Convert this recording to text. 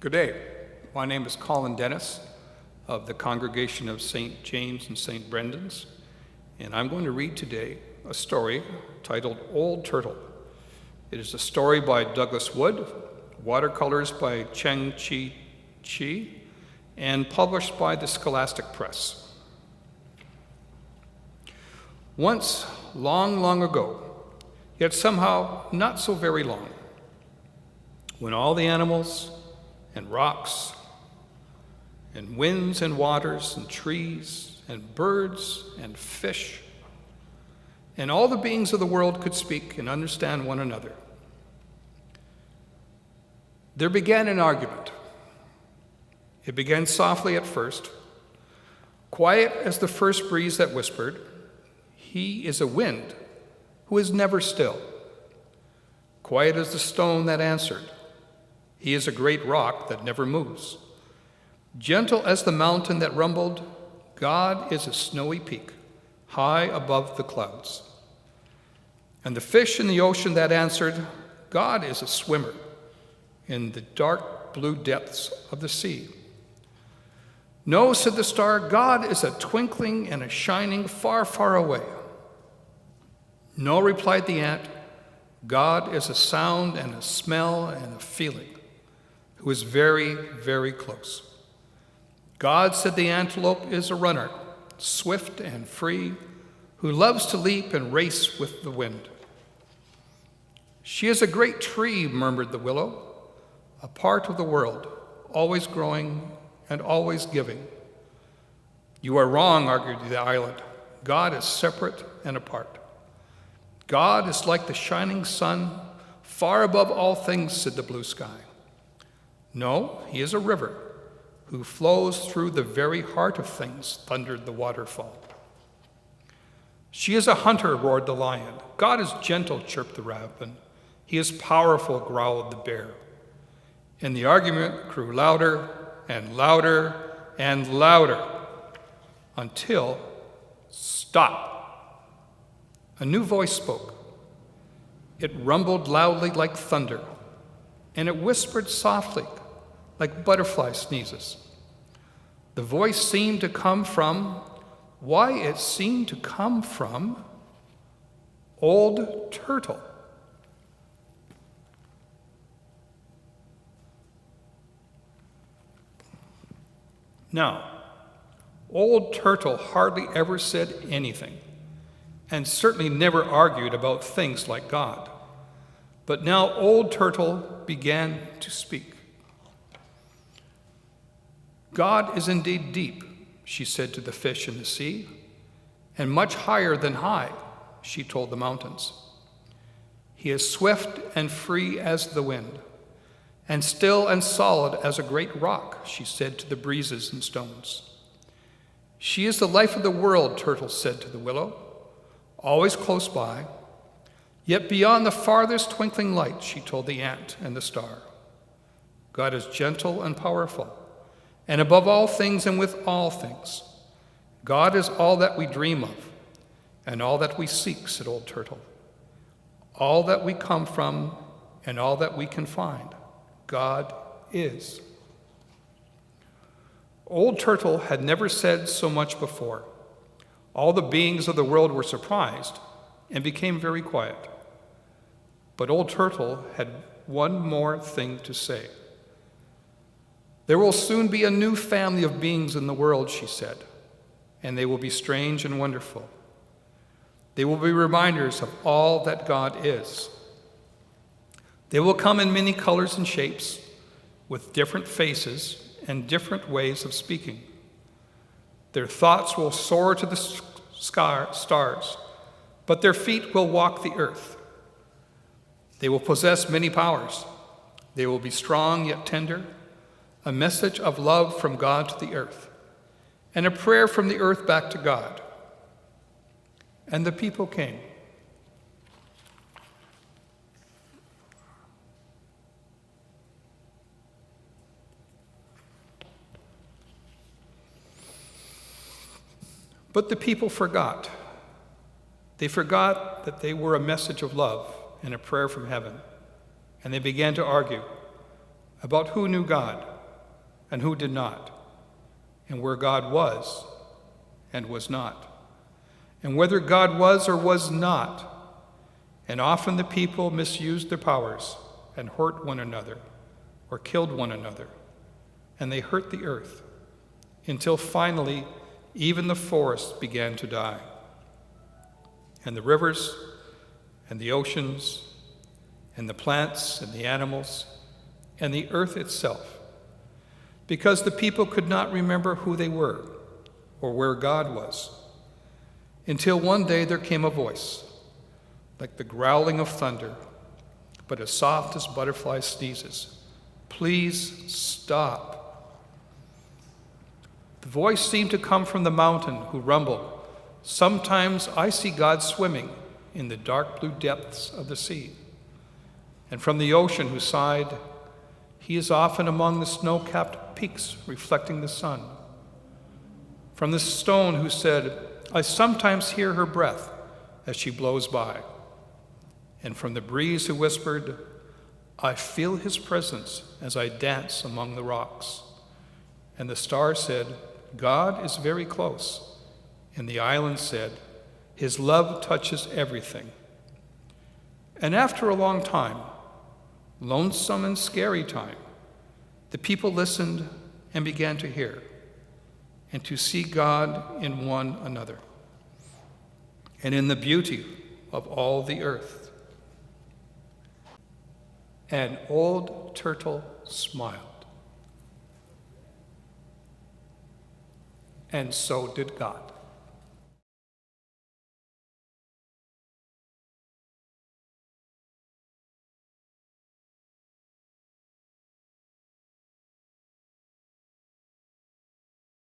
Good day. My name is Colin Dennis of the Congregation of St. James and St. Brendan's, and I'm going to read today a story titled Old Turtle. It is a story by Douglas Wood, watercolors by Cheng Chi, and published by the Scholastic Press. Once, long, long ago, yet somehow not so very long, when all the animals and rocks and winds and waters and trees and birds and fish and all the beings of the world could speak and understand one another, there began an argument. It began softly at first, quiet as the first breeze that whispered, "He is a wind who is never still." Quiet as the stone that answered, "He is a great rock that never moves." Gentle as the mountain that rumbled, God is a snowy peak, high above the clouds. And the fish in the ocean that answered, God is a swimmer in the dark blue depths of the sea. No, said the star, God is a twinkling and a shining far, far away. No, replied the ant, God is a sound and a smell and a feeling, who is very, very close. God, said the antelope, is a runner, swift and free, who loves to leap and race with the wind. She is a great tree, murmured the willow, a part of the world, always growing and always giving. You are wrong, argued the island. God is separate and apart. God is like the shining sun, far above all things, said the blue sky. No, he is a river who flows through the very heart of things, thundered the waterfall. She is a hunter, roared the lion. God is gentle, chirped the raven. He is powerful, growled the bear. And the argument grew louder and louder and louder until, stop. A new voice spoke. It rumbled loudly like thunder, and it whispered softly like butterfly sneezes. The voice seemed to come from, it seemed to come from Old Turtle. Now, Old Turtle hardly ever said anything, and certainly never argued about things like God. But now Old Turtle began to speak. God is indeed deep, she said to the fish in the sea, and much higher than high, she told the mountains. He is swift and free as the wind, and still and solid as a great rock, she said to the breezes and stones. She is the life of the world, Turtle said to the willow, always close by, yet beyond the farthest twinkling light, she told the ant and the star. God is gentle and powerful, and above all things and with all things. God is all that we dream of, and all that we seek, said Old Turtle. All that we come from, and all that we can find. God is. Old Turtle had never said so much before. All the beings of the world were surprised and became very quiet. But Old Turtle had one more thing to say. There will soon be a new family of beings in the world, she said, and they will be strange and wonderful. They will be reminders of all that God is. They will come in many colors and shapes, with different faces and different ways of speaking. Their thoughts will soar to the stars, but their feet will walk the earth. They will possess many powers. They will be strong yet tender, a message of love from God to the earth, and a prayer from the earth back to God. And the people came. But the people forgot. They forgot that they were a message of love and a prayer from heaven, and they began to argue. about who knew God and who did not, and where God was and was not, and whether God was or was not. And often the people misused their powers and hurt one another or killed one another, and they hurt the earth, until finally even the forests began to die, and the rivers and the oceans and the plants and the animals and the earth itself, because the people could not remember who they were or where God was, until one day there came a voice, like the growling of thunder, but as soft as butterfly sneezes. Please stop. The voice seemed to come from the mountain, who rumbled, sometimes I see God swimming in the dark blue depths of the sea. And from the ocean, who sighed, he is often among the snow-capped peaks reflecting the sun. From the stone, who said, I sometimes hear her breath as she blows by. And from the breeze, who whispered, I feel his presence as I dance among the rocks. And the star said, God is very close. And the island said, his love touches everything. And after a long time, lonesome and scary time, the people listened and began to hear and to see God in one another and in the beauty of all the earth. An old turtle smiled, and so did God.